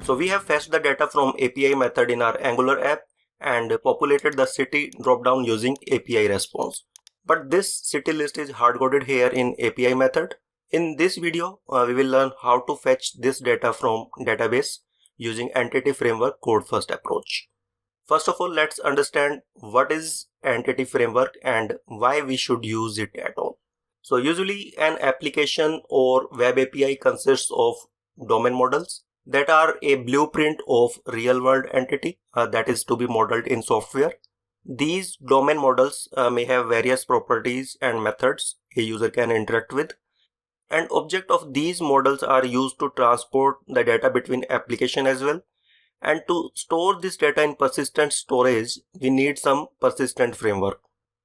So we have fetched the data from API method in our Angular app and populated the city dropdown using API response. But this city list is hard-coded here in API method. In this video, we will learn how to fetch this data from database using entity framework code first approach. First of all, let's understand what is entity framework and why we should use it at all. So usually an application or web API consists of domain models that are a blueprint of real-world entity that is to be modeled in software. These domain models may have various properties and methods a user can interact with. And objects of these models are used to transport the data between applications as well. And to store this data in persistent storage, we need some persistent framework.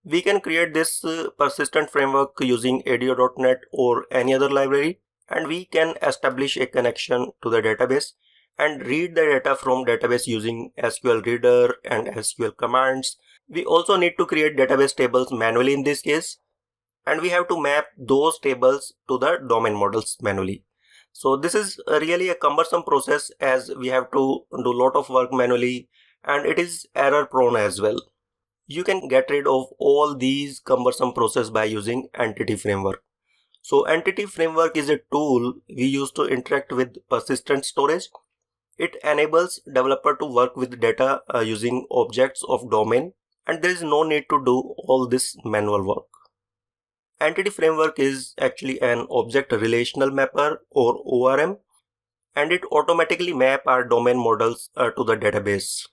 We can create this persistent framework using ADO.NET or any other library, and we can establish a connection to the database and read the data from database using SQL Reader and SQL commands. We also need to create database tables manually in this case, and we have to map those tables to the domain models manually. So this is really a cumbersome process as we have to do a lot of work manually, and it is error prone as well. You can get rid of all these cumbersome process by using entity framework. So entity framework is a tool we use to interact with persistent storage. It enables developer to work with data using objects of domain, and there is no need to do all this manual work. Entity framework is actually an object relational mapper or ORM, and it automatically maps our domain models to the database.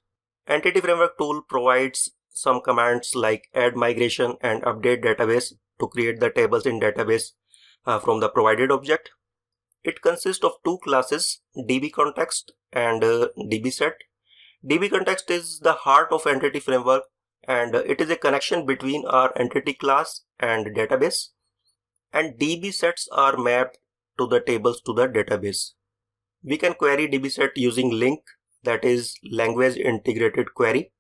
Entity framework tool provides some commands like add migration and update database to create the tables in database from the provided object. It consists of two classes, dbContext and dbSet. dbContext is the heart of entity framework, and it is a connection between our entity class and database, and dbSets are mapped to the tables to the database. We can query dbSet using LINQ, that is language integrated query.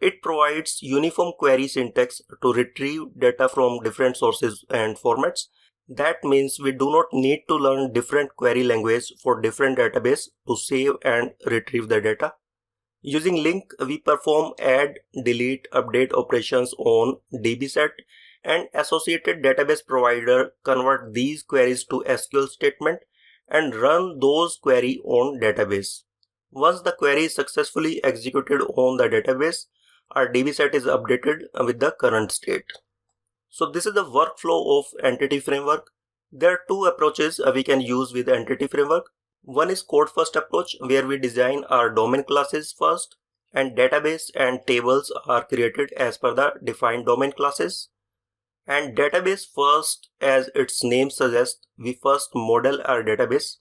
It provides uniform query syntax to retrieve data from different sources and formats. That means we do not need to learn different query language for different database to save and retrieve the data. Using LINQ, we perform add, delete, update operations on dbSet, and associated database provider convert these queries to SQL statement and run those query on database. Once the query is successfully executed on the database, our dbSet is updated with the current state. So this is the workflow of entity framework. There are two approaches we can use with entity framework. One is code first approach, where we design our domain classes first, and database and tables are created as per the defined domain classes. And database first, as its name suggests, we first model our database,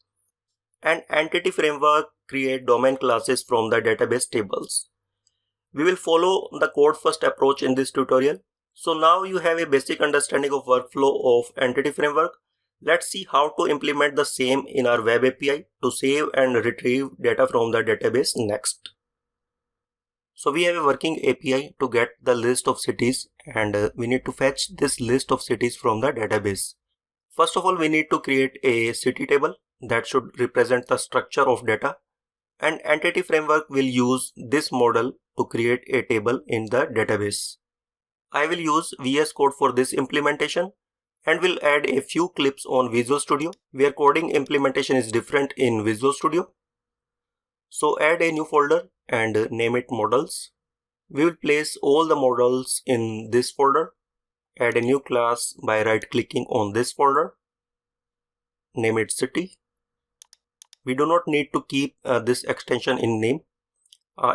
and entity framework create domain classes from the database tables. We will follow the code first approach in this tutorial. So now you have a basic understanding of workflow of entity framework. Let's see how to implement the same in our web API to save and retrieve data from the database next. So we have a working API to get the list of cities, and we need to fetch this list of cities from the database. First of all, we need to create a city table that should represent the structure of data, and entity framework will use this model to create a table in the database. I will use VS Code for this implementation, and will add a few clips on Visual Studio where coding implementation is different in Visual Studio. So add a new folder and name it models. We will place all the models in this folder. Add a new class by right clicking on this folder. Name it city. We do not need to keep this extension in name.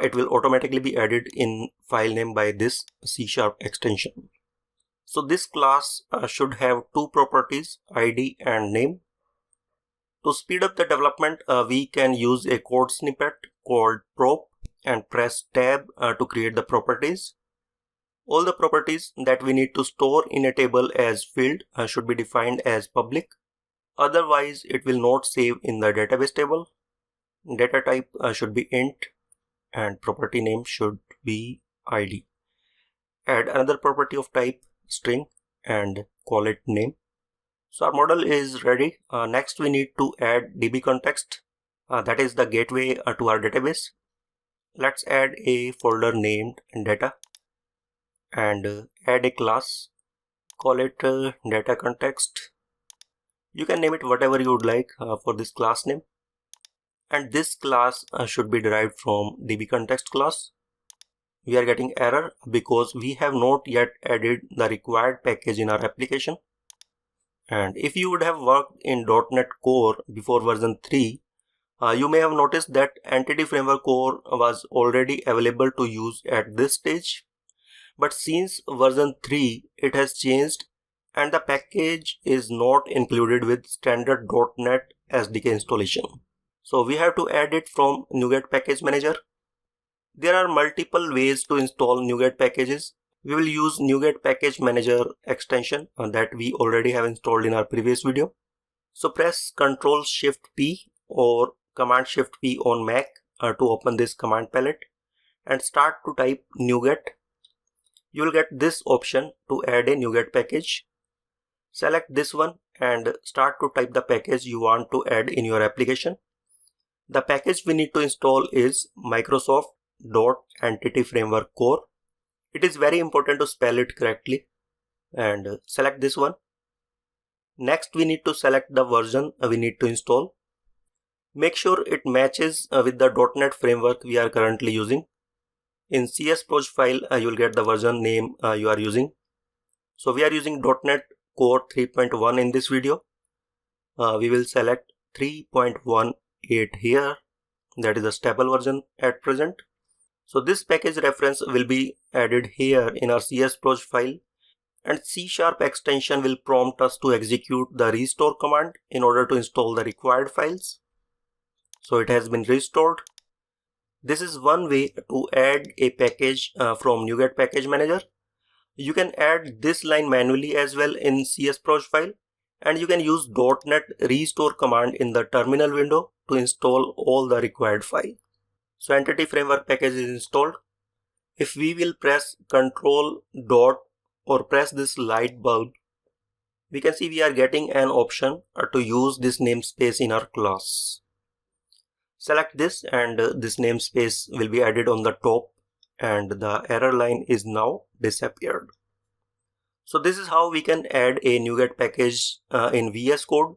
It will automatically be added in file name by this C# extension. So this class should have two properties, ID and name. To speed up the development, we can use a code snippet called prop and press tab to create the properties. All the properties that we need to store in a table as field should be defined as public. Otherwise, it will not save in the database table. Data type should be int, and property name should be ID. Add another property of type string and call it name. So our model is ready. Next we need to add dbContext. that is the gateway to our database. Let's add a folder named data and add a class. Call it data context. You can name it whatever you would like for this class name. And this class should be derived from dbContext class. We are getting error because we have not yet added the required package in our application. And if you would have worked in .NET Core before version 3, you may have noticed that Entity Framework Core was already available to use at this stage. But since version 3, it has changed and the package is not included with standard .NET SDK installation. So we have to add it from NuGet Package Manager. There are multiple ways to install NuGet packages. We will use NuGet Package Manager extension that we already have installed in our previous video. So press Ctrl Shift P or Command Shift P on Mac to open this command palette and start to type NuGet. You will get this option to add a NuGet package. Select this one and start to type the package you want to add in your application. The package we need to install is Microsoft.Entity Framework Core. It is very important to spell it correctly and select this one. Next, we need to select the version we need to install. Make sure it matches with the .NET framework we are currently using. In CS Proj file, you will get the version name you are using. So we are using .NET Core 3.1 in this video. We will select 3.18 here. That is a stable version at present. So this package reference will be added here in our CS Proj file, and C# extension will prompt us to execute the restore command in order to install the required files. So it has been restored. This is one way to add a package from NuGet Package Manager. You can add this line manually as well in CS Proj file, and you can use .NET restore command in the terminal window to install all the required file. So Entity Framework package is installed. If we will press Ctrl dot or press this light bulb, we can see we are getting an option to use this namespace in our class. Select this and this namespace will be added on the top and the error line is now disappeared. So this is how we can add a NuGet package in VS Code.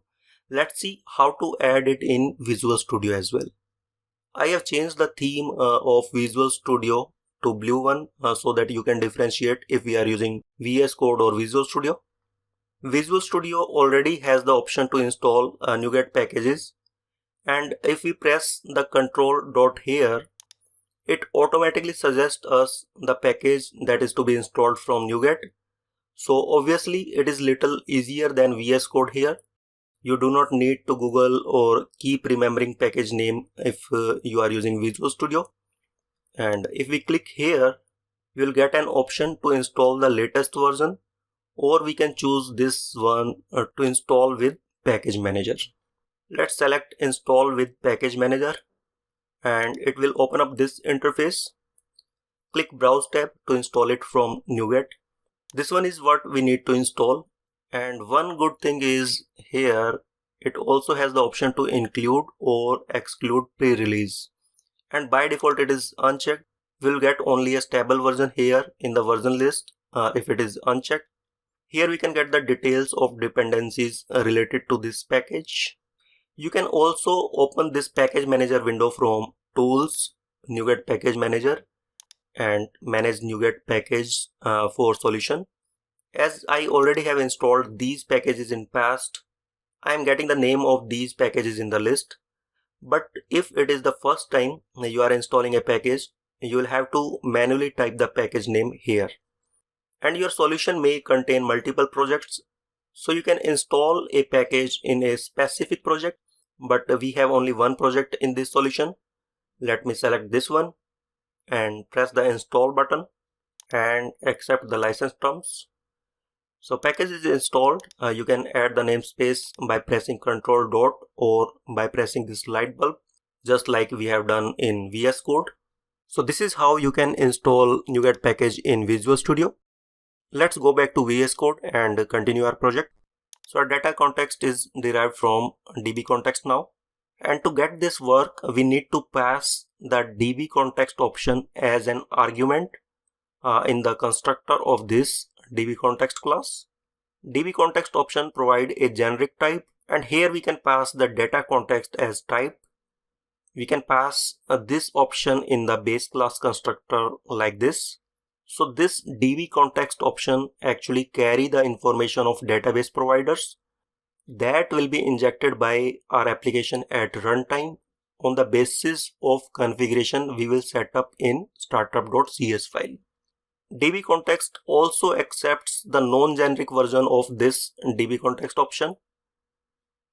Let's see how to add it in Visual Studio as well. I have changed the theme of Visual Studio to blue one so that you can differentiate if we are using VS Code or Visual Studio. Visual Studio already has the option to install NuGet packages, and if we press the Ctrl dot here, it automatically suggests us the package that is to be installed from NuGet. So obviously it is little easier than VS Code here. You do not need to Google or keep remembering package name if you are using Visual Studio. And if we click here, you will get an option to install the latest version, or we can choose this one to install with Package Manager. Let's select Install with Package Manager and it will open up this interface. Click Browse tab to install it from NuGet. This one is what we need to install, and one good thing is here it also has the option to include or exclude pre-release, and by default it is unchecked. We'll get only a stable version here in the version list if it is unchecked. Here we can get the details of dependencies related to this package. You can also open this package manager window from Tools, NuGet Package Manager, and Manage NuGet Package for solution. As I already have installed these packages in past, I am getting the name of these packages in the list. But if it is the first time you are installing a package, you will have to manually type the package name here. And your solution may contain multiple projects, so you can install a package in a specific project, but we have only one project in this solution. Let me select this one and press the install button and accept the license terms. So package is installed. You can add the namespace by pressing Ctrl dot or by pressing this light bulb, just like we have done in VS Code. So this is how you can install NuGet package in Visual Studio. Let's go back to VS Code and continue our project. So our data context is derived from dbContext now. And to get this work, we need to pass the DB context option as an argument in the constructor of this DB context class. DB context option provide a generic type, and here we can pass the data context as type. We can pass this option in the base class constructor like this. So this DB context option actually carry the information of database providers that will be injected by our application at runtime on the basis of configuration we will set up in startup.cs file. DB context also accepts the non-generic version of this DB context option,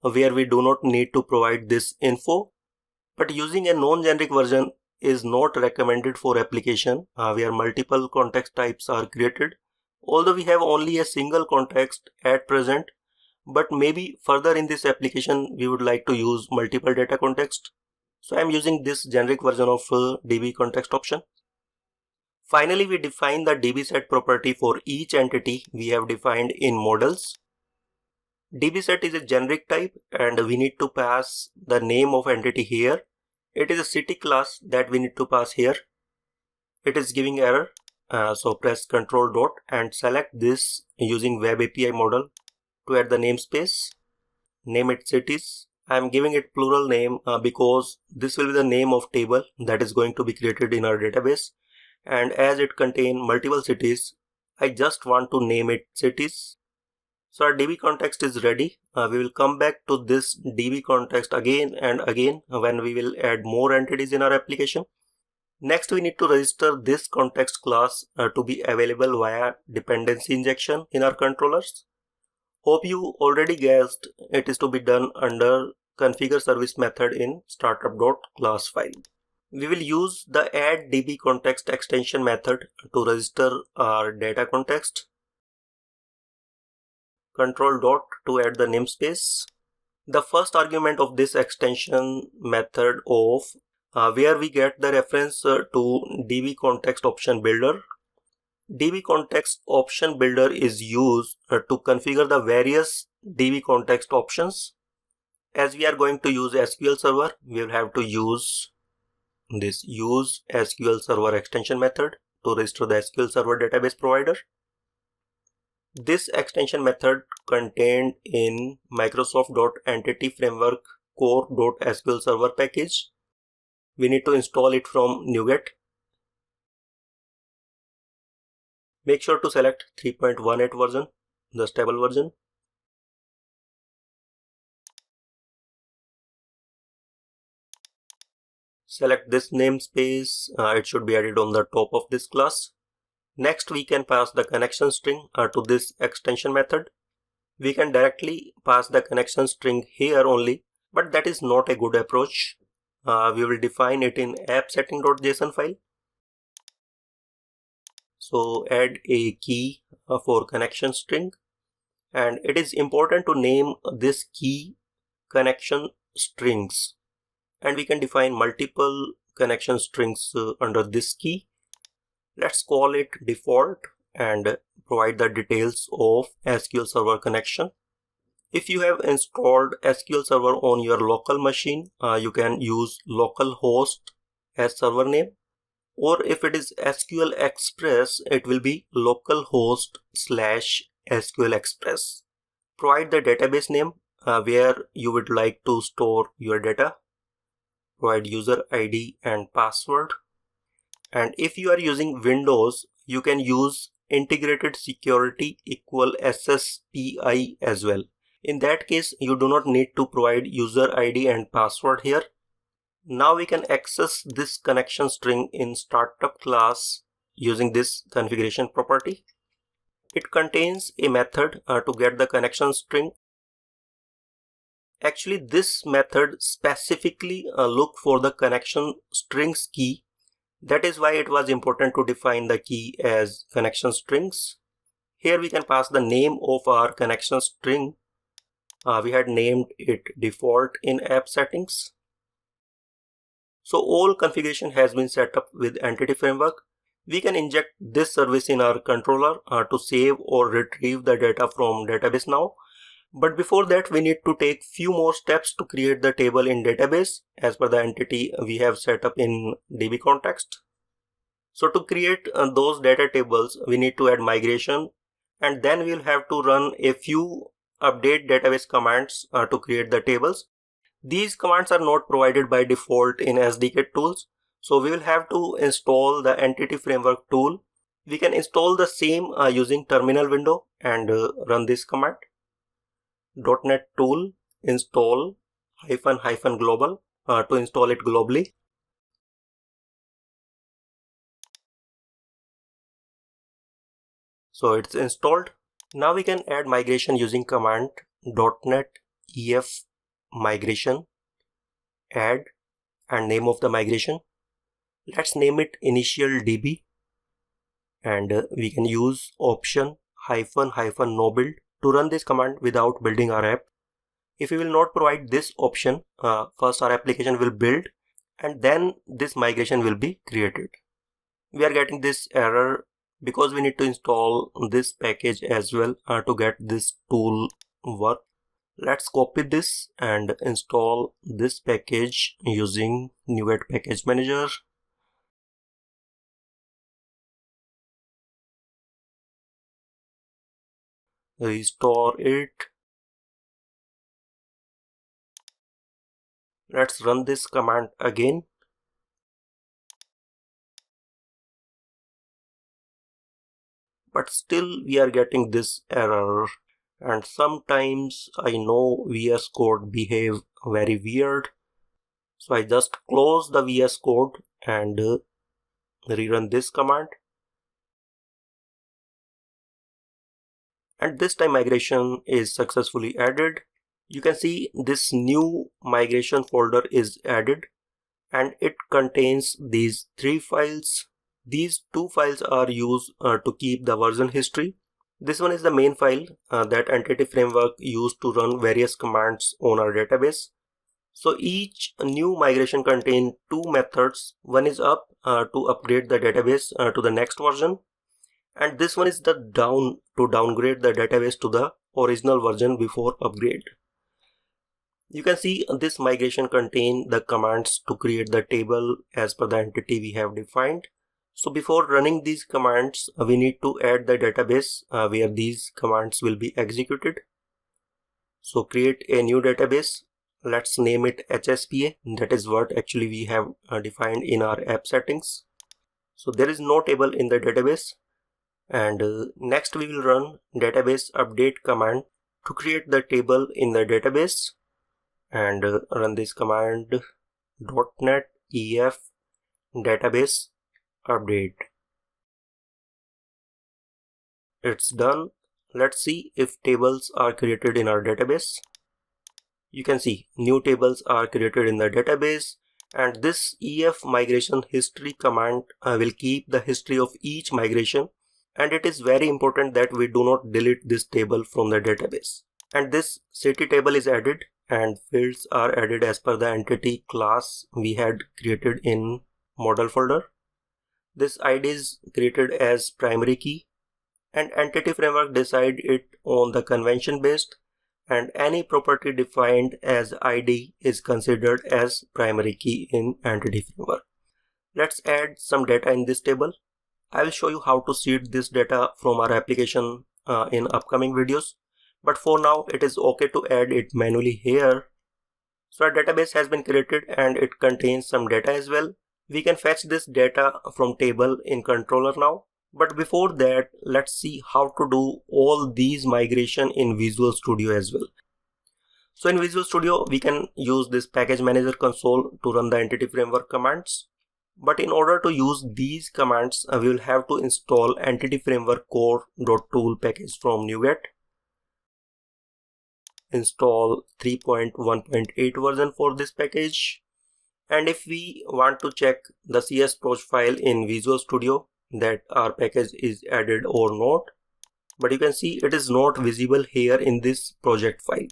where we do not need to provide this info, but using a non-generic version is not recommended for application where multiple context types are created. Although we have only a single context at present, but maybe further in this application we would like to use multiple data context. So I am using this generic version of DB context option. Finally, we define the dbset property for each entity we have defined in models. Dbset is a generic type and we need to pass the name of entity here. It is a city class that we need to pass here. It is giving error, so press Ctrl dot and select this using Web API model to add the namespace. Name it cities. I am giving it plural name because this will be the name of table that is going to be created in our database, and as it contains multiple cities, I just want to name it cities. So our DB context is ready. We will come back to this DB context again and again when we will add more entities in our application. Next, we need to register this context class to be available via dependency injection in our controllers. Hope you already guessed it is to be done under configure service method in startup.class file. We will use the add DB context extension method to register our data context. Ctrl dot to add the namespace. The first argument of this extension method of where we get the reference to DB context option builder. DB context option builder is used to configure the various DB context options. As we are going to use SQL Server, we will have to use this use SQL Server extension method to register the SQL Server database provider. This extension method contained in Microsoft.Entity Framework core.SQL Server package. We need to install it from NuGet. Make sure to select 3.18 version, the stable version. Select this namespace, it should be added on the top of this class. Next, we can pass the connection string to this extension method. We can directly pass the connection string here only, but that is not a good approach. We will define it in appsetting.json file. So add a key for connection string, and it is important to name this key connection strings, and we can define multiple connection strings under this key. Let's call it default and provide the details of SQL Server connection. If you have installed SQL Server on your local machine, you can use localhost as server name, or if it is SQL Express, it will be localhost/SQL Express. Provide the database name where you would like to store your data. Provide user ID and password. And if you are using Windows, you can use integrated security equal SSPI as well. In that case, you do not need to provide user ID and password here. Now we can access this connection string in startup class using this configuration property. It contains a method to get the connection string. Actually, this method specifically look for the connection strings key. That is why it was important to define the key as connection strings. Here we can pass the name of our connection string. We had named it default in app settings. So all configuration has been set up with Entity Framework. We can inject this service in our controller to save or retrieve the data from database now. But before that, we need to take few more steps to create the table in database as per the entity we have set up in DB context. So to create those data tables, we need to add migration, and then we'll have to run a few update database commands to create the tables. These commands are not provided by default in SDK tools, so we will have to install the entity framework tool. We can install the same using terminal window and run this command. .NET tool install -- global to install it globally. So it's installed. Now we can add migration using command .NET ef migration add and name of the migration. Let's name it initial DB, and we can use option -- no build to run this command without building our app. If we will not provide this option, first our application will build and then this migration will be created. We are getting this error because we need to install this package as well to get this tool work. Let's copy this and install this package using NuGet package manager. Restore it. Let's run this command again. But still we are getting this error, and sometimes I know VS Code behave very weird. So I just close the VS Code and rerun this command. And this time migration is successfully added. You can see this new migration folder is added and it contains these 3 files. These 2 files are used to keep the version history. This one is the main file that entity framework used to run various commands on our database. So each new migration contains 2 methods. One is up to upgrade the database to the next version, and this one is the down to downgrade the database to the original version before upgrade. You can see this migration contains the commands to create the table as per the entity we have defined. So before running these commands, we need to add the database where these commands will be executed. So create a new database. Let's name it HSPA. That is what actually we have defined in our app settings. So there is no table in the database. And next we will run database update command to create the table in the database, and run this command .NET ef database update. It's done. Let's see if tables are created in our database. You can see new tables are created in the database, and this ef migration history command will keep the history of each migration, and it is very important that we do not delete this table from the database. And this city table is added and fields are added as per the entity class we had created in model folder. This ID is created as primary key, and entity framework decide it on the convention based, and any property defined as ID is considered as primary key in entity framework. Let's add some data in this table. I will show you how to seed this data from our application in upcoming videos, but for now it is okay to add it manually here. So our database has been created and it contains some data as well. We can fetch this data from table in controller now. But before that, let's see how to do all these migration in Visual Studio as well. So in Visual Studio, we can use this package manager console to run the entity framework commands. But in order to use these commands, we will have to install entity framework core.tool package from NuGet. Install 3.1.8 version for this package. And if we want to check the CSproj file in Visual Studio that our package is added or not, but you can see it is not visible here in this project file.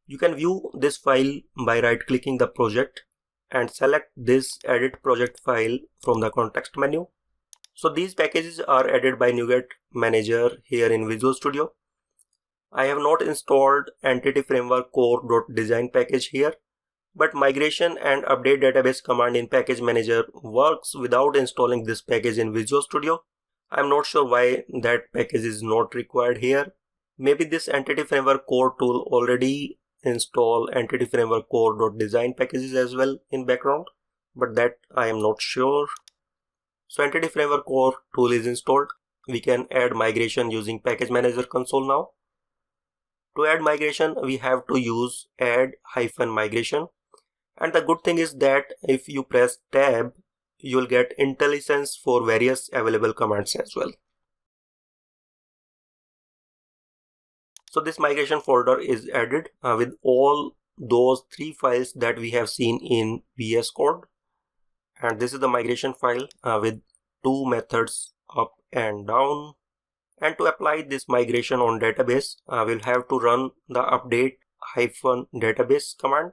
You can view this file by right clicking the project and select this edit project file from the context menu. So these packages are added by NuGet manager here in Visual Studio. I have not installed Entity Framework core.design package here, but migration and update database command in package manager works without installing this package in Visual Studio. I'm not sure why that package is not required here. Maybe this Entity Framework core tool already install Entity Framework core.design packages as well in background, but that I am not sure. So Entity Framework core tool is installed. We can add migration using package manager console now. To add migration, we have to use add-migration. And the good thing is that if you press tab, you'll get IntelliSense for various available commands as well. So this migration folder is added with all those 3 files that we have seen in VS Code. And this is the migration file with 2 methods up and down. And to apply this migration on database, we'll have to run the update-database command.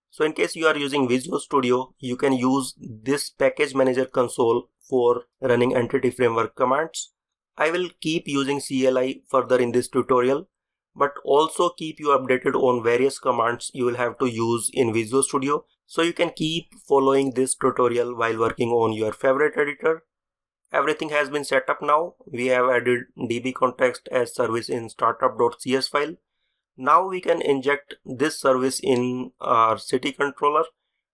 So in case you are using Visual Studio, you can use this package manager console for running Entity Framework commands. I will keep using CLI further in this tutorial, but also keep you updated on various commands you will have to use in Visual Studio, so you can keep following this tutorial while working on your favorite editor. Everything has been set up now. We have added DB context as service in startup.cs file. Now we can inject this service in our city controller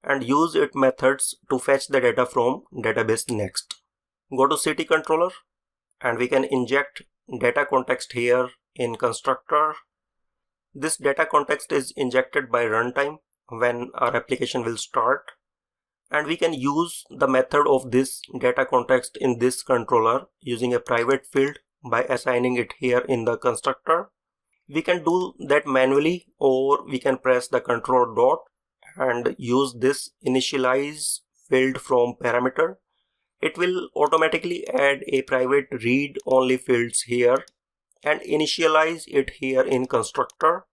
and use its methods to fetch the data from database next. Go to city controller and we can inject data context here in constructor. This data context is injected by runtime when our application will start, and we can use the method of this data context in this controller using a private field by assigning it here in the constructor. We can do that manually, or we can press the control dot and use this initialize field from parameter. It will automatically add a private read only fields here and initialize it here in constructor.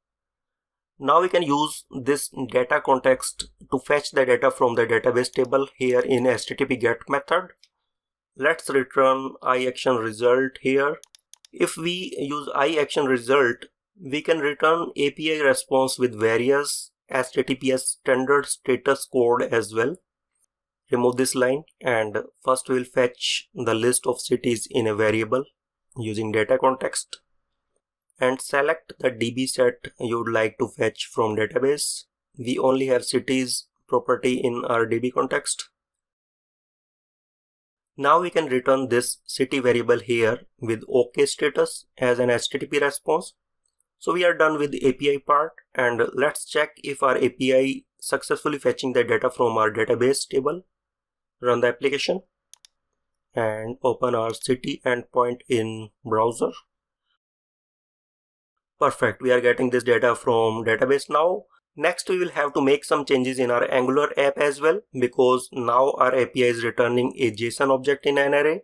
Now we can use this data context to fetch the data from the database table here in HTTP GET method. Let's return iActionResult here. If we use iActionResult, we can return API response with various HTTPS standard status code as well. Remove this line, and first we will fetch the list of cities in a variable using data context, and select the DB set you would like to fetch from database. We only have cities property in our DB context. Now we can return this city variable here with OK status as an HTTP response. So we are done with the API part, and let's check if our API successfully fetching the data from our database table. Run the application and open our city endpoint in browser. Perfect, we are getting this data from database now. Next we will have to make some changes in our Angular app as well, because now our API is returning a JSON object in an array.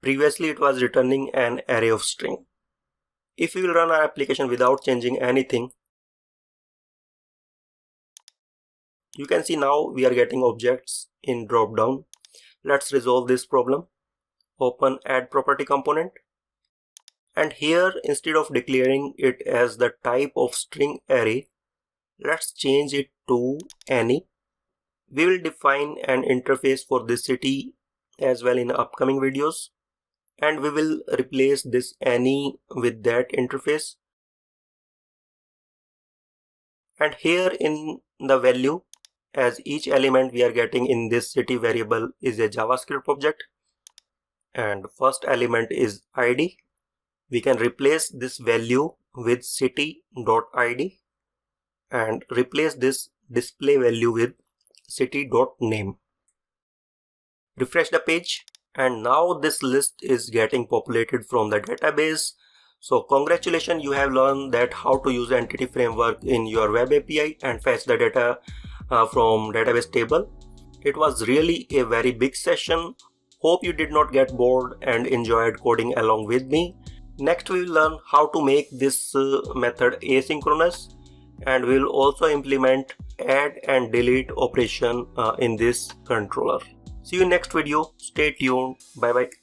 Previously it was returning an array of string. If we will run our application without changing anything, you can see now we are getting objects in drop down. Let's resolve this problem. Open add property component, and here instead of declaring it as the type of string array, let's change it to any. We will define an interface for this city as well in upcoming videos, and we will replace this any with that interface. And here in the value, as each element we are getting in this city variable is a JavaScript object, and first element is ID. We can replace this value with city.id and replace this display value with city.name. Refresh the page, and now this list is getting populated from the database. So congratulations, you have learned that how to use Entity Framework in your web API and fetch the data from database table. It was really a very big session. Hope you did not get bored and enjoyed coding along with me. Next we will learn how to make this method asynchronous, and we will also implement add and delete operation in this controller. See you next video. Stay tuned. Bye bye.